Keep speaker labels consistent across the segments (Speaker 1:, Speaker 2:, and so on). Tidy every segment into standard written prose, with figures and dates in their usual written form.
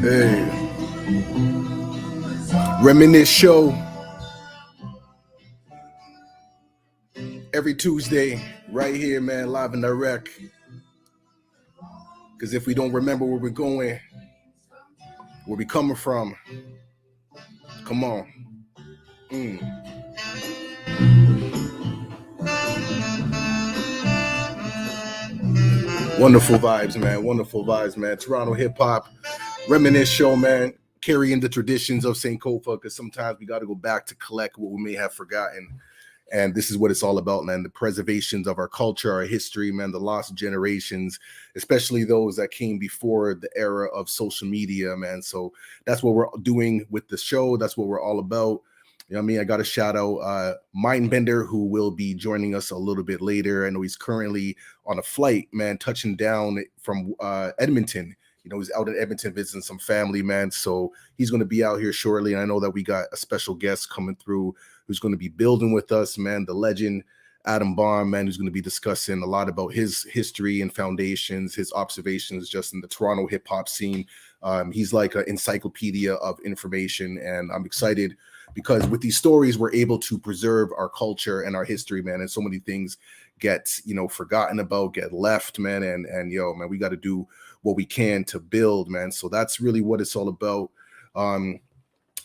Speaker 1: Hey, Reminisce Show every Tuesday, right here, man, live and direct. Because if we don't remember where we're going, where we coming from, come on. Wonderful vibes, man. Wonderful vibes, man. Toronto hip hop, Reminisce Show, man. Carrying the traditions of Sankofa, because sometimes we got to go back to collect what we may have forgotten. And this is what it's all about, man. The preservations of our culture, our history, man, the lost generations, especially those that came before the era of social media, man. So that's what we're doing with the show. That's what we're all about. You know what I mean? I got to shout out Mindbender, who will be joining us a little bit later. I know he's currently on a flight, man, touching down from Edmonton. You know, he's out in Edmonton visiting some family, man. So he's going to be out here shortly. And I know that we got a special guest coming through who's going to be building with us, man, the legend, Adam Baum, man, who's going to be discussing a lot about his history and foundations, his observations just in the Toronto hip hop scene. He's like an encyclopedia of information. And I'm excited because with these stories, we're able to preserve our culture and our history, man. And so many things get, you know, forgotten about, get left, man. And yo, man, we got to do what we can to build, man. So that's really what it's all about.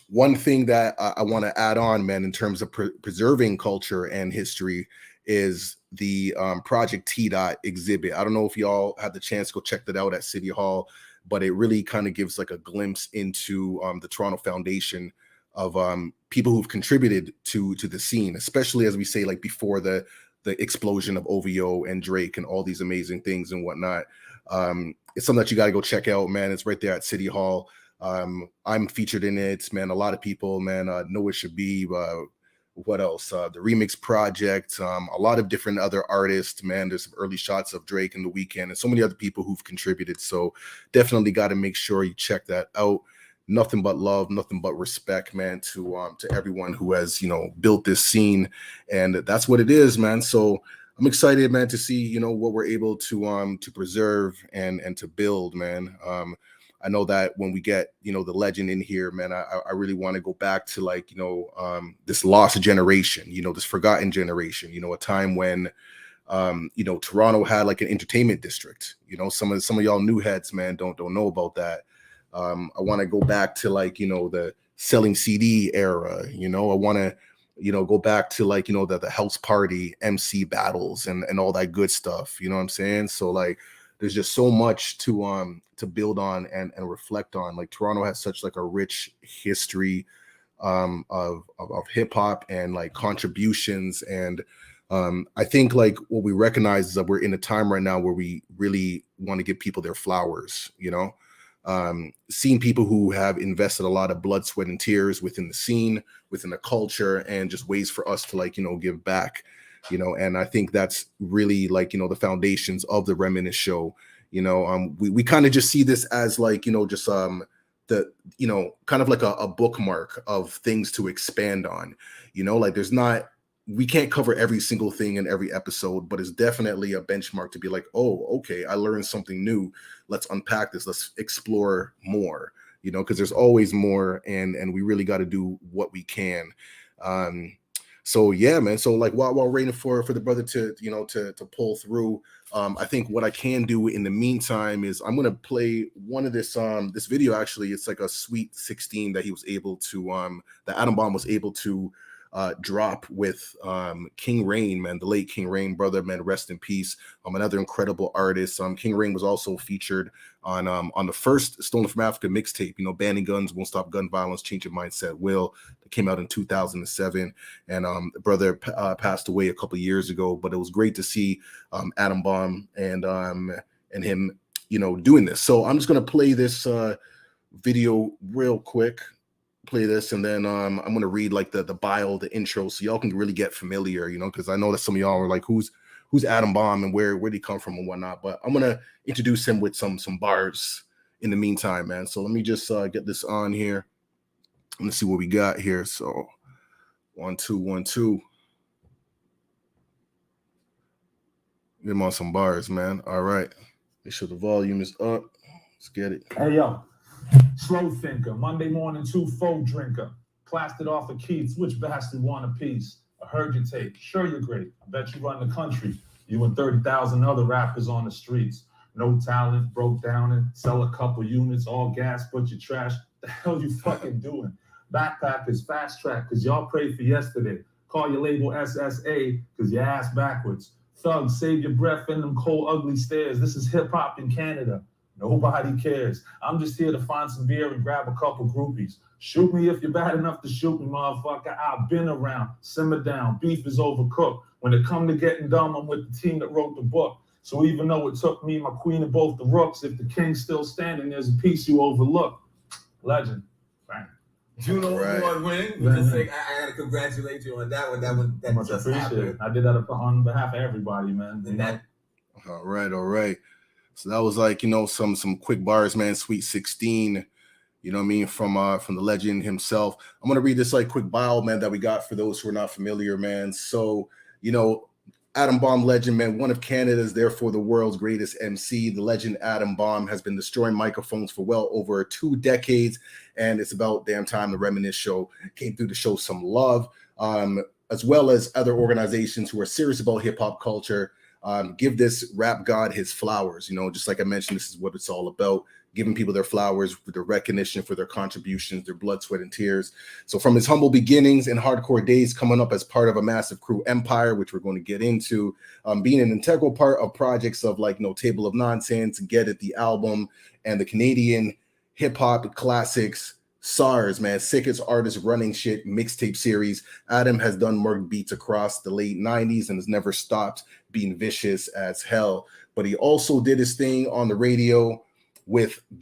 Speaker 1: One thing that I want to add on, man, in terms of preserving culture and history is the Project T-Dot exhibit. I don't know if y'all had the chance to go check that out at City Hall, but it really kind of gives like a glimpse into the Toronto Foundation of people who've contributed to the scene, especially as we say, like before the explosion of OVO and Drake and all these amazing things and whatnot. It's something that you got to go check out, man. It's right there at City Hall. I'm featured in it, man. A lot of people, man, know it should be. What else? The Remix Project, a lot of different other artists, man. There's some early shots of Drake in The Weeknd and so many other people who've contributed. So definitely got to make sure you check that out. Nothing but love, nothing but respect, man, to everyone who has, you know, built this scene, and that's what it is, man. So I'm excited, man, to see, you know, what we're able to preserve and to build, man. I know that when we get, you know, the legend in here, man, I really want to go back to like, you know, this lost generation, you know, this forgotten generation, you know, a time when, you know, Toronto had like an entertainment district. You know, some of y'all new heads, man, don't know about that. I want to go back to like, you know, the selling CD era. You know, I want to, you know, go back to like, you know, the house party MC battles and all that good stuff. You know what I'm saying? So like, there's just so much to build on and reflect on. Like Toronto has such like a rich history of hip hop and like contributions. And I think like what we recognize is that we're in a time right now where we really want to give people their flowers, you know. Seeing people who have invested a lot of blood, sweat, and tears within the scene, within the culture, and just ways for us to like, you know, give back, you know. And I think that's really like, you know, the foundations of the Reminisce Show. You know, we kind of just see this as like, you know, just the, you know, kind of like a bookmark of things to expand on, you know, like we can't cover every single thing in every episode, but it's definitely a benchmark to be like, oh, okay, I learned something new. Let's unpack this. Let's explore more, you know, because there's always more, and we really got to do what we can. So yeah, man. So like while waiting for the brother to, you know, to pull through, I think what I can do in the meantime is I'm gonna play one of this video. Actually, it's like a Sweet 16 that he was able to that Adam Baum was able to drop with King Rain, man, the late King Rain brother, man, rest in peace. Another incredible artist. King Rain was also featured on the first Stolen from Africa mixtape, you know, Banning Guns, Won't Stop Gun Violence, Change Your Mindset Will, that came out in 2007. And the brother passed away a couple of years ago, but it was great to see Adam Baum and him, you know, doing this. So I'm just gonna play this video real quick. Play this, and then I'm going to read like the bio, the intro, so y'all can really get familiar, you know, because I know that some of y'all are like, who's Adam Baum and where did he come from and whatnot. But I'm going to introduce him with some bars in the meantime, man. So let me just get this on here. Let's see what we got here. So 1 2 1 2. Get him on some bars, man. All right, make sure the volume is up. Let's get it.
Speaker 2: Hey yo, Slow thinker, Monday morning 2-4 drinker. Plastered off of Keats, which bastard want a piece? I heard your take, sure you're great. I bet you run the country. You and 30,000 other rappers on the streets. No talent, broke down and sell a couple units, all gas, but you trash. The hell you fucking doing? Backpackers, fast track, cause y'all prayed for yesterday. Call your label SSA, cause your ass backwards. Thugs, save your breath in them cold, ugly stairs. This is hip hop in Canada. Nobody cares. I'm just here to find some beer and grab a couple groupies. Shoot me if you're bad enough to shoot me, motherfucker. I've been around. Simmer down. Beef is overcooked. When it come to getting dumb, I'm with the team that wrote the book. So even though it took me, my queen, and both the rooks, if the king's still standing, there's a piece you overlook. Legend. Bang.
Speaker 3: Juno Award winning. I gotta congratulate you on that one. That
Speaker 2: much
Speaker 3: just
Speaker 2: appreciated.
Speaker 3: happened.
Speaker 2: I did that on behalf of everybody, man.
Speaker 1: All right. So that was like, some quick bars, man. Sweet 16, you know what I mean, from the legend himself. I'm gonna read this like quick bio, man, that we got for those who are not familiar, man. So, Adam Bomb legend, man, one of Canada's, therefore the world's greatest MC. The legend Adam Bomb has been destroying microphones for well over 2 decades, and it's about damn time the Reminisce Show came through to show some love, as well as other organizations who are serious about hip hop culture. Give this rap god his flowers. Just like I mentioned, this is what it's all about. Giving people their flowers, for their recognition, for their contributions, their blood, sweat, and tears. So from his humble beginnings and hardcore days, coming up as part of a massive crew empire, which we're going to get into, being an integral part of projects of like Table of Nonsense, Get It, the album, and the Canadian hip hop classics, SARS, man, Sickest Artist Running Shit mixtape series. Adam has done more beats across the late 90s and has never stopped being vicious as hell. But he also did his thing on the radio with the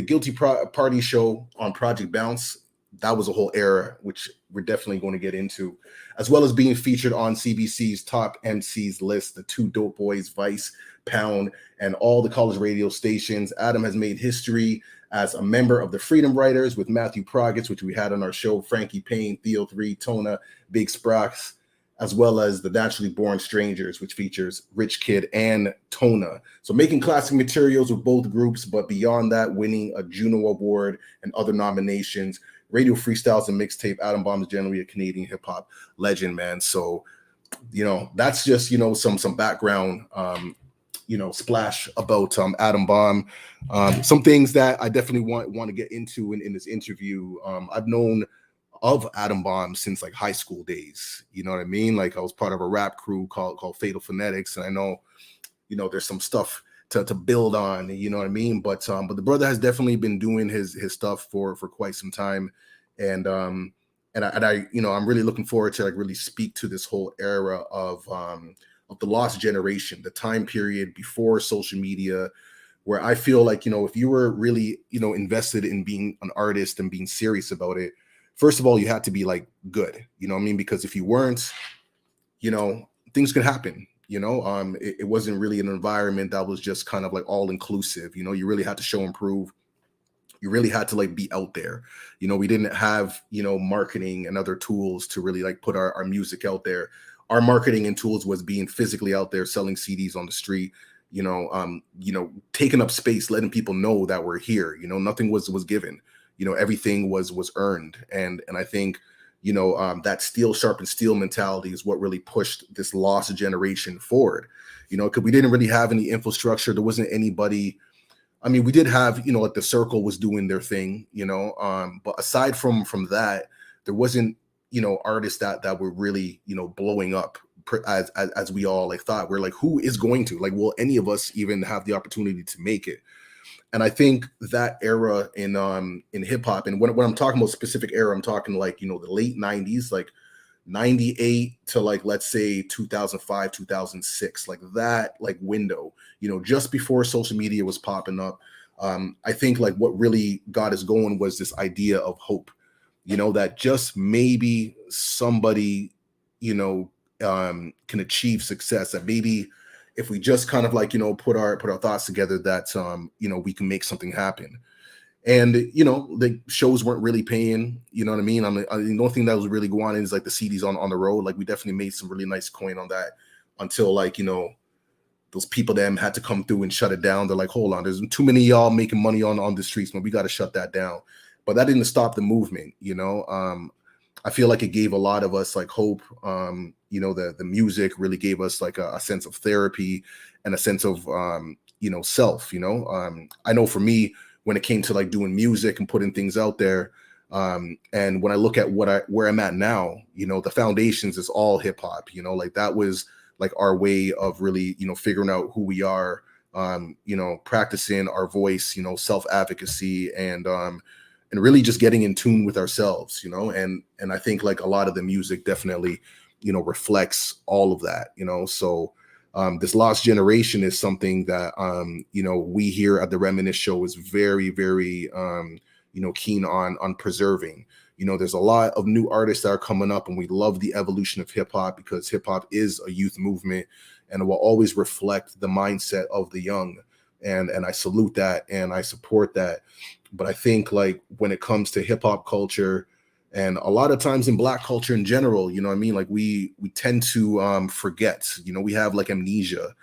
Speaker 1: Guilty Party show on Project Bounce. That was a whole era, which we're definitely going to get into, as well as being featured on CBC's Top MCs list, the Two Dope Boys, Vice, Pound, and all the college radio stations. Adam has made history as a member of the Freedom Writers with Matthew Proggett, which we had on our show, Frankie Payne, Theo 3, Tona, Big Sprox, as well as the Naturally Born Strangers, which features Rich Kid and Tona. So making classic materials with both groups, but beyond that, winning a Juno Award and other nominations. Radio freestyles and mixtape. Adam Bomb is generally a Canadian hip hop legend, man. So, that's just, some background, splash about Adam Bomb. Some things that I definitely want to get into in this interview. I've known of Adam Bomb since like high school days. You know what I mean? Like I was part of a rap crew called Fatal Phonetics, and I know, there's some stuff to build on, you know what I mean? But the brother has definitely been doing his stuff for quite some time. And I I'm really looking forward to like really speak to this whole era of the lost generation, the time period before social media, where I feel like, if you were really, invested in being an artist and being serious about it, first of all, you had to be like good, you know what I mean? Because if you weren't, things could happen, it wasn't really an environment that was just kind of like all inclusive. You really had to show and prove. You really had to like be out there. We didn't have, marketing and other tools to really like put our music out there. Our marketing and tools was being physically out there, selling CDs on the street, taking up space, letting people know that we're here. Nothing was given. Everything was earned. And I think, that steel sharpens steel mentality is what really pushed this lost generation forward, because we didn't really have any infrastructure. There wasn't anybody. I mean, we did have, like the Circle was doing their thing, but aside from that, there wasn't, artists that were really, blowing up as we all like thought. We're like, who is going to, like, will any of us even have the opportunity to make it? And I think that era in hip hop, and when I'm talking about specific era, I'm talking like, the late 90s, like 98 to like, let's say 2005, 2006, like that, like window, just before social media was popping up. I think like what really got us going was this idea of hope, that just maybe somebody, can achieve success, that maybe if we just kind of like, put our thoughts together, that, we can make something happen. And, the shows weren't really paying, you know what I mean? The only thing that was really going on is like the CDs on the road. Like we definitely made some really nice coin on that until like, those people them had to come through and shut it down. They're like, hold on, there's too many of y'all making money on the streets, man. We got to shut that down. But that didn't stop the movement, you know. I feel like it gave a lot of us like hope. You know, the music really gave us like a sense of therapy and a sense of you know, self, you know. I know for me, when it came to like doing music and putting things out there, and when I look at where I'm at now, you know, the foundations is all hip hop, you know, like that was like our way of really, you know, figuring out who we are, you know, practicing our voice, you know, self-advocacy, and really just getting in tune with ourselves, you know. And I think like a lot of the music definitely, you know, reflects all of that, you know. So this lost generation is something that you know, we here at the Reminisce Show is very, very you know, keen on preserving. You know, there's a lot of new artists that are coming up, and we love the evolution of hip hop, because hip hop is a youth movement and will always reflect the mindset of the young. And I salute that and I support that. But I think like when it comes to hip hop culture, and a lot of times in Black culture in general, you know what I mean? Like we tend to forget, you know, we have like amnesia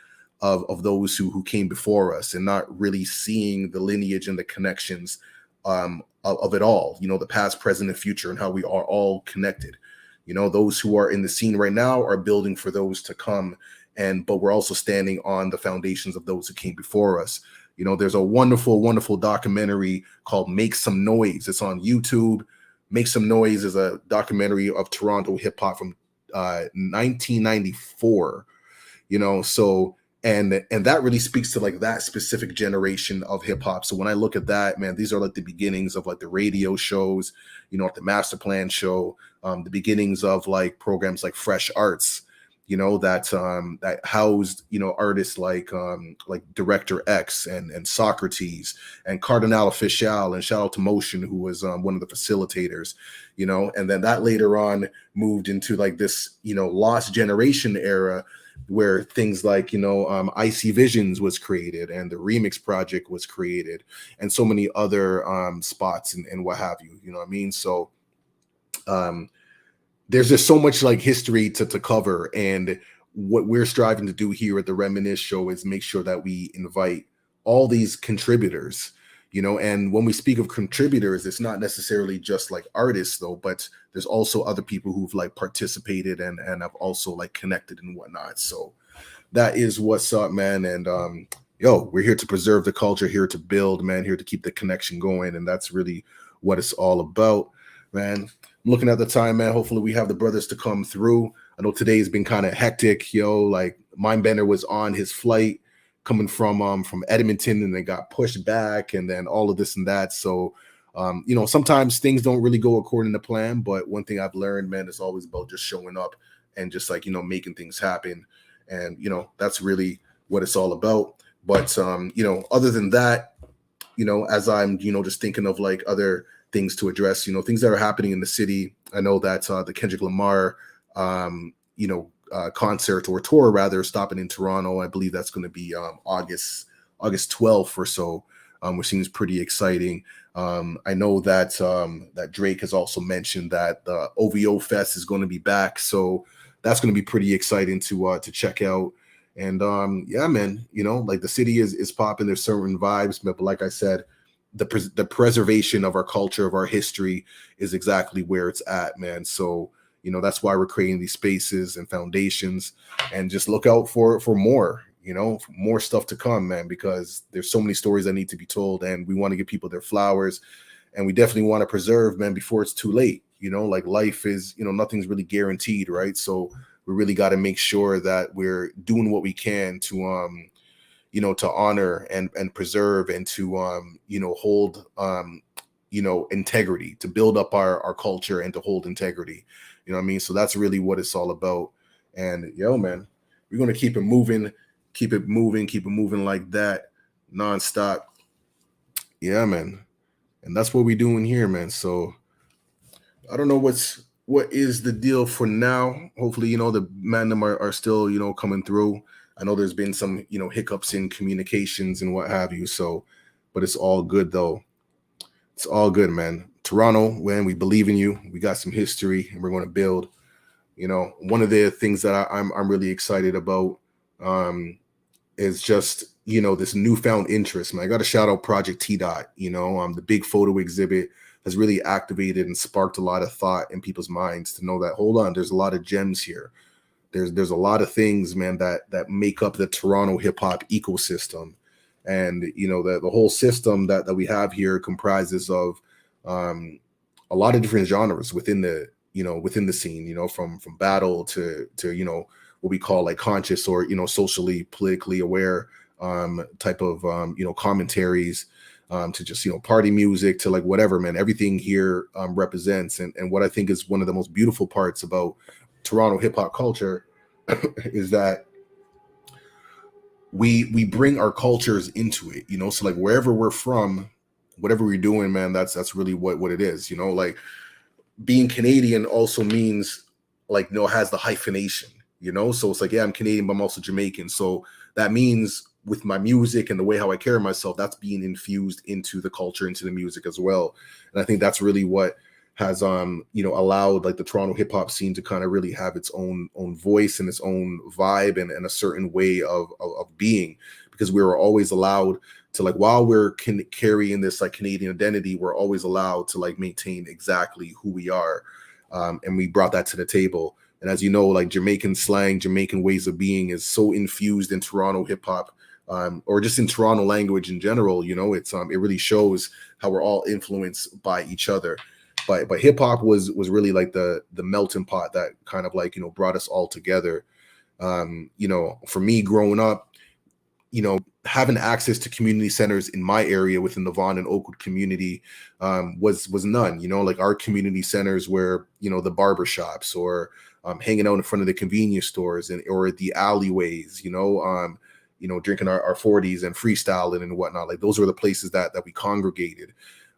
Speaker 1: of those who came before us, and not really seeing the lineage and the connections of it all, you know, the past, present, and future, and how we are all connected. You know, those who are in the scene right now are building for those to come, but we're also standing on the foundations of those who came before us. You know, there's a wonderful, wonderful documentary called Make Some Noise. It's on YouTube. Make Some Noise is a documentary of Toronto hip hop from 1994, you know, so and that really speaks to like that specific generation of hip hop. So when I look at that, man, these are like the beginnings of like the radio shows, you know, like the Master Plan show, the beginnings of like programs like Fresh Arts, you know, that that housed, you know, artists like Director X and Socrates and Cardinal Official, and shout out to Motion, who was one of the facilitators, you know. And then that later on moved into like this, you know, lost generation era, where things like, you know, IC Visions was created, and the Remix Project was created, and so many other spots and what have you, you know what I mean? So there's just so much like history to cover, and what we're striving to do here at the Reminisce Show is make sure that we invite all these contributors, you know. And when we speak of contributors, it's not necessarily just like artists though, but there's also other people who've like participated and have also like connected and whatnot. So that is what's up, man. And yo, we're here to preserve the culture, here to build, man, here to keep the connection going, and that's really what it's all about, man. I'm looking at the time, man. Hopefully we have the brothers to come through. I know today's been kind of hectic, yo. Like Mindbender was on his flight coming from Edmonton, and they got pushed back, and then all of this and that. So you know, sometimes things don't really go according to plan, but one thing I've learned, man, is always about just showing up and just like, you know, making things happen. And, you know, that's really what it's all about. But, you know, other than that, you know, as I'm, you know, just thinking of like other things to address, you know, things that are happening in the city. I know that the Kendrick Lamar, you know, concert or tour rather, stopping in Toronto. I believe that's going to be August 12th or so, which seems pretty exciting. I know that that Drake has also mentioned that the OVO Fest is going to be back, so that's going to be pretty exciting to check out. And yeah, man, you know, like the city is popping. There's certain vibes, but like I said, the preservation of our culture, of our history, is exactly where it's at, man. So you know, that's why we're creating these spaces and foundations, and just look out for more. You know, more stuff to come, man, because there's so many stories that need to be told, and we want to give people their flowers, and we definitely want to preserve, man, before it's too late. You know, like life is, you know, nothing's really guaranteed, right? So we really got to make sure that we're doing what we can to, you know, to honor and preserve, and to, you know, hold, you know, integrity, to build up our culture and to hold integrity. You know what I mean? So that's really what it's all about. And yo, man, we're going to keep it moving like that, nonstop. Yeah, man. And that's what we're doing here, man. So I don't know what is the deal for now. Hopefully, you know, the man them are still, you know, coming through. I know there's been some, you know, hiccups in communications and what have you. So, but it's all good though. It's all good, man. Toronto, when we believe in you, we got some history, and we're going to build. You know, one of the things that I'm really excited about, is just, you know, this newfound interest, man. I got to shout out Project T Dot. You know, the big photo exhibit has really activated and sparked a lot of thought in people's minds to know that, hold on, there's a lot of gems here. There's a lot of things, man, that make up the Toronto hip hop ecosystem. And, you know, the whole system that we have here comprises of a lot of different genres within the, you know, within the scene, you know, from battle to, you know, what we call like conscious or, you know, socially, politically aware type of, you know, commentaries, to just, you know, party music, to like whatever, man. Everything here represents. And what I think is one of the most beautiful parts about Toronto hip hop culture is that we bring our cultures into it, you know. So like wherever we're from, whatever we're doing, man, that's really what it is, you know. Like being Canadian also means, like, you know, has the hyphenation, you know. So it's like, yeah, I'm Canadian, but I'm also Jamaican. So that means with my music and the way how I carry myself, that's being infused into the culture, into the music as well. And I think that's really what has you know, allowed like the Toronto hip hop scene to kind of really have its own voice and its own vibe and a certain way of being, because we were always allowed to, like, while we're carrying this like Canadian identity, we're always allowed to like maintain exactly who we are. And we brought that to the table. And as you know, like Jamaican slang, Jamaican ways of being is so infused in Toronto hip hop, or just in Toronto language in general. You know, it really shows how we're all influenced by each other. But hip hop was really like the melting pot that kind of like, you know, brought us all together. You know, for me growing up, you know, having access to community centers in my area within the Vaughan and Oakwood community was none. You know, like our community centers were, you know, the barbershops or hanging out in front of the convenience stores or the alleyways, you know, drinking our 40s and freestyling and whatnot. Like those were the places that we congregated.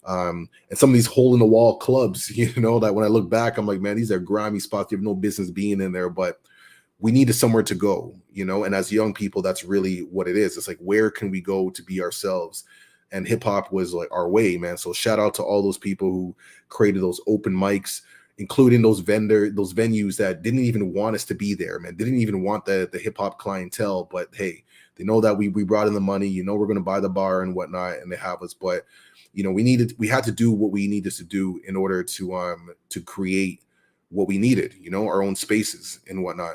Speaker 1: And some of these hole in the wall clubs, you know, that when I look back, I'm like, man, these are grimy spots. You have no business being in there, but we needed somewhere to go, you know. And as young people, that's really what it is. It's like, where can we go to be ourselves? And hip hop was like our way, man. So shout out to all those people who created those open mics, including those venues that didn't even want us to be there, man. Didn't even want the hip hop clientele, but hey, they know that we brought in the money, you know, we're going to buy the bar and whatnot, and they have us. But you know, we had to do what we needed to do in order to create what we needed, you know, our own spaces and whatnot.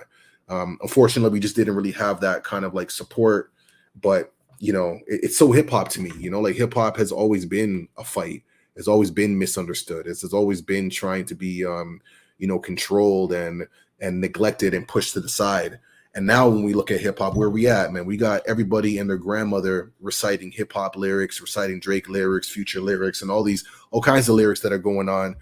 Speaker 1: Unfortunately, we just didn't really have that kind of like support. But you know, it's so hip hop to me, you know. Like hip hop has always been a fight. It's always been misunderstood. It's always been trying to be, you know, controlled and neglected and pushed to the side. And now when we look at hip hop, where we at, man? We got everybody and their grandmother reciting hip hop lyrics, reciting Drake lyrics, Future lyrics, and all kinds of lyrics that are going on.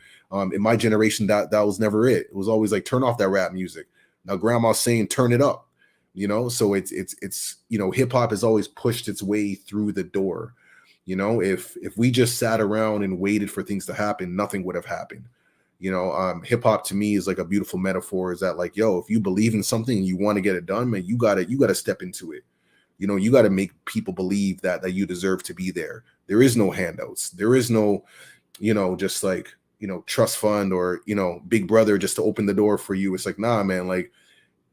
Speaker 1: In my generation, that was never it. It was always like, turn off that rap music. Now grandma's saying, turn it up, you know? So it's, you know, hip hop has always pushed its way through the door. You know, if we just sat around and waited for things to happen, nothing would have happened. You know, hip hop to me is like a beautiful metaphor, is that like, yo, if you believe in something and you want to get it done, man, you gotta step into it. You know, you got to make people believe that you deserve to be there. There is no handouts. There is no, you know, just like, you know, trust fund or, you know, big brother just to open the door for you. It's like, nah, man, like,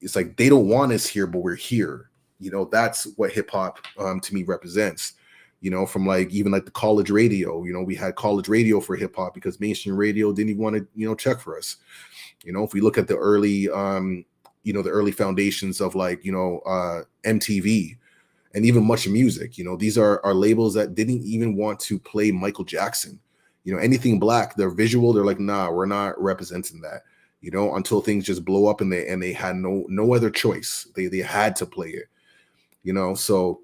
Speaker 1: it's like they don't want us here, but we're here. You know, that's what hip hop to me represents. You know, from like even like the college radio, you know, we had college radio for hip hop because mainstream radio didn't even want to, you know, check for us. You know, if we look at the early, you know, the early foundations of like, you know, MTV and even Much Music, you know, these are labels that didn't even want to play Michael Jackson. You know, anything black, they're visual. They're like, nah, we're not representing that, you know, until things just blow up and they had no other choice. They had to play it, you know. So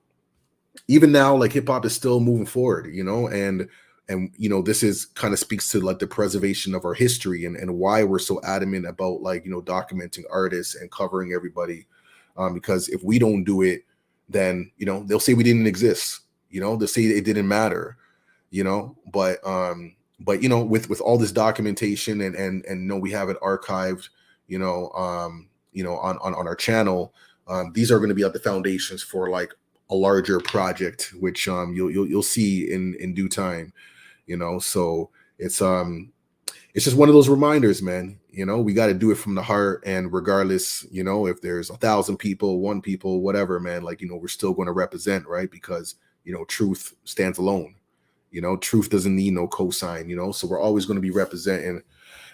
Speaker 1: even now, like hip hop is still moving forward, you know, and you know, this is kind of speaks to like the preservation of our history and why we're so adamant about like, you know, documenting artists and covering everybody, because if we don't do it, then, you know, they'll say we didn't exist, you know, they'll say it didn't matter, you know, but you know, with all this documentation and you know, we have it archived, you know, on our channel, these are going to be like the foundations for like a larger project, which you'll see in due time, you know. So it's just one of those reminders, man. You know, we got to do it from the heart, and regardless, you know, if there's 1,000 people, 1 people, whatever, man, like, you know, we're still going to represent, right? Because, you know, truth stands alone. You know, truth doesn't need no cosign, you know, so we're always going to be representing.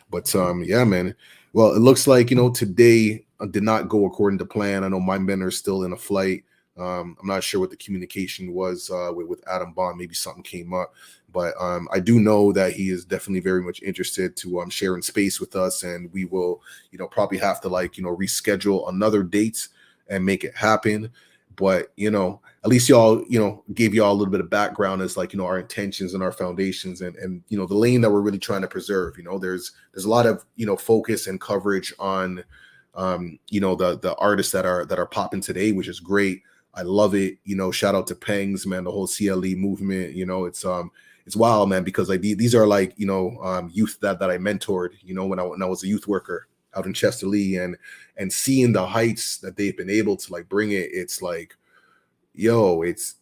Speaker 1: But yeah, man. Well, it looks like, you know, today did not go according to plan. I know my men are still in a flight. I'm not sure what the communication was with Adam Bond. Maybe something came up, but I do know that he is definitely very much interested to sharing space with us, and we will, you know, probably have to, like, you know, reschedule another date and make it happen. But, you know, at least y'all, you know, gave y'all a little bit of background as, like, you know, our intentions and our foundations, and you know, the lane that we're really trying to preserve. You know, there's a lot of, you know, focus and coverage on you know, the artists that are popping today, which is great. I love it. You know, shout out to Pengs, man, the whole CLE movement. You know, it's wild, man, because like these are, like, you know, youth that I mentored, you know, when I was a youth worker out in Chester Lee, and seeing the heights that they've been able to, like, bring it. It's like, yo, it's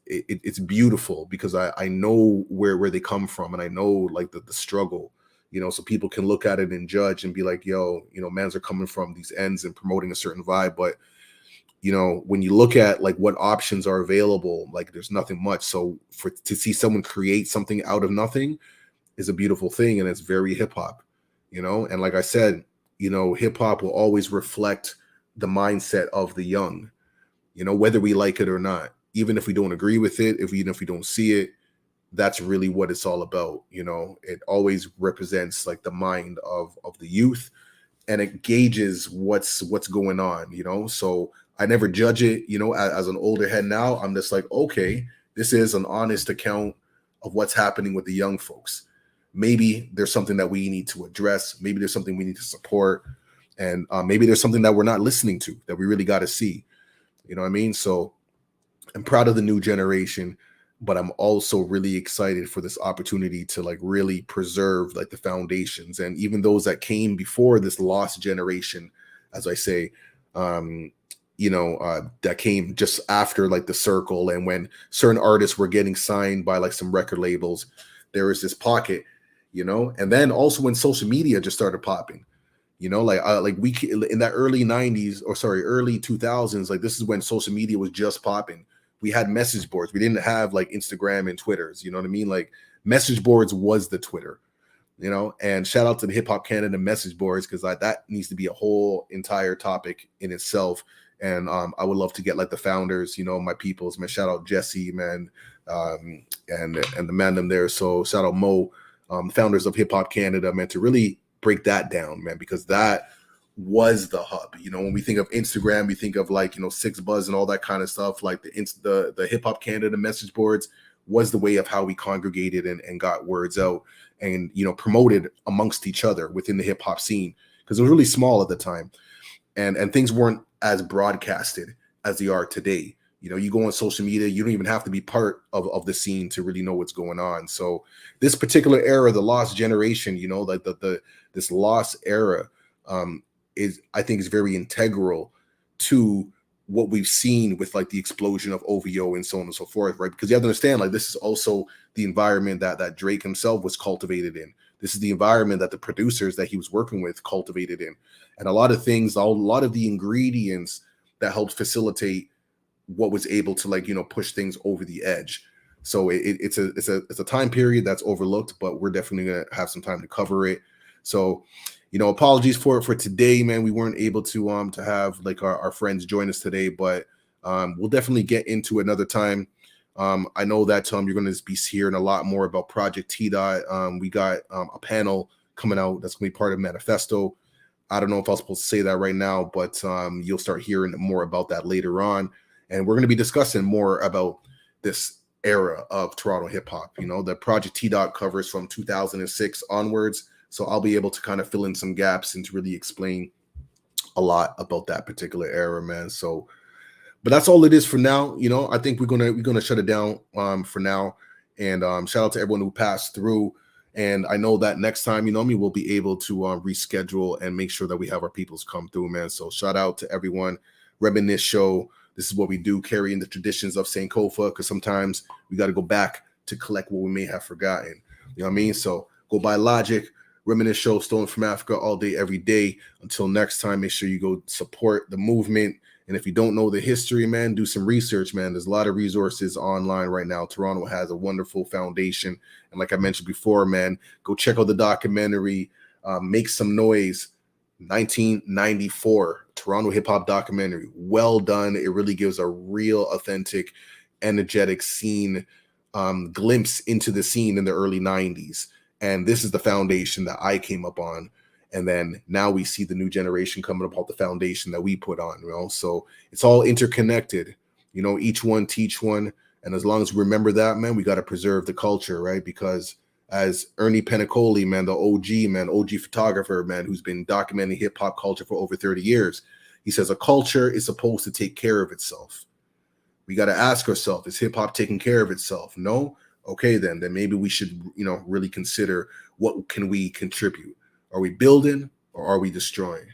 Speaker 1: beautiful, because I know where they come from, and I know, like, the struggle, you know, so people can look at it and judge and be like, yo, you know, mans are coming from these ends and promoting a certain vibe. But, you know, when you look at, like, what options are available, like, there's nothing much. So to see someone create something out of nothing is a beautiful thing, and it's very hip hop, you know. And like I said, you know, hip hop will always reflect the mindset of the young, you know, whether we like it or not, even if we don't agree with it, even if we don't see it. That's really what it's all about, you know. It always represents, like, the mind of the youth, and it gauges what's going on, you know. So I never judge it, you know. As an older head now, I'm just like, okay, this is an honest account of what's happening with the young folks. Maybe there's something that we need to address. Maybe there's something we need to support, and maybe there's something that we're not listening to that we really got to see. You know what I mean? So I'm proud of the new generation, but I'm also really excited for this opportunity to, like, really preserve, like, the foundations, and even those that came before this lost generation, as I say, you know, that came just after, like, the circle, and when certain artists were getting signed by, like, some record labels, there was this pocket, you know. And then also when social media just started popping, you know, like we in that early 90s, or sorry, early 2000s, like, this is when social media was just popping. We had message boards. We didn't have, like, Instagram and Twitters, you know what I mean? Like, message boards was the Twitter, you know. And shout out to the Hip Hop Canada message boards, because that needs to be a whole entire topic in itself. And I would love to get, like, the founders, you know, my peoples, man. Shout out Jesse, man, and the man them there. So shout out Mo, founders of Hip Hop Canada, man, to really break that down, man, because that was the hub. You know, when we think of Instagram, we think of, like, you know, Six Buzz and all that kind of stuff. Like the Hip Hop Canada message boards was the way of how we congregated and got words out, and, you know, promoted amongst each other within the hip hop scene, because it was really small at the time, and things weren't as broadcasted as they are today. You know, you go on social media, you don't even have to be part of the scene to really know what's going on. So this particular era, the lost generation, you know, like this lost era, I think is very integral to what we've seen with, like, the explosion of OVO and so on and so forth, right? Because you have to understand, like, this is also the environment that Drake himself was cultivated in. This is the environment that the producers that he was working with cultivated in. And a lot of the ingredients that helped facilitate what was able to, like, you know, push things over the edge. So it's a time period that's overlooked, but we're definitely gonna have some time to cover it. So, you know, apologies for today, man. We weren't able to have, like, our friends join us today, but we'll definitely get into another time. I know that you're going to be hearing a lot more about Project T-Dot. We got a panel coming out that's going to be part of Manifesto. I don't know if I was supposed to say that right now, but you'll start hearing more about that later on. And we're going to be discussing more about this era of Toronto hip hop. You know, the Project T-Dot covers from 2006 onwards. So I'll be able to kind of fill in some gaps and to really explain a lot about that particular era, man. So, but that's all it is for now. You know, I think we're gonna shut it down for now. And shout out to everyone who passed through. And I know that next time, you know, we'll be able to reschedule and make sure that we have our peoples come through, man. So shout out to everyone. Reminisce Show. This is what we do, carrying the traditions of Sankofa, because sometimes we got to go back to collect what we may have forgotten. You know what I mean? So go buy Logik, Reminisce Show, Stolen from Africa, all day, every day. Until next time, make sure you go support the movement. And if you don't know the history, man, do some research, man. There's a lot of resources online right now. Toronto has a wonderful foundation. And like I mentioned before, man, go check out the documentary, Make Some Noise, 1994, Toronto hip-hop documentary. Well done. It really gives a real, authentic, energetic scene, glimpse into the scene in the early 90s. And this is the foundation that I came up on. And then now we see the new generation coming up off the foundation that we put on, you know? So it's all interconnected, you know, each one teach one. And as long as we remember that, man, we got to preserve the culture, right? Because as Ernie Penacoli, man, the OG photographer, man, who's been documenting hip hop culture for over 30 years, he says a culture is supposed to take care of itself. We got to ask ourselves, is hip hop taking care of itself? No? Okay, then maybe we should, you know, really consider what can we contribute. Are we building or are we destroying?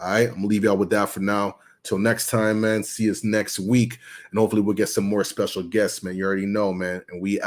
Speaker 1: All right, I'm gonna leave y'all with that for now. Till next time, man. See us next week, and hopefully we'll get some more special guests, man. You already know, man. And we out.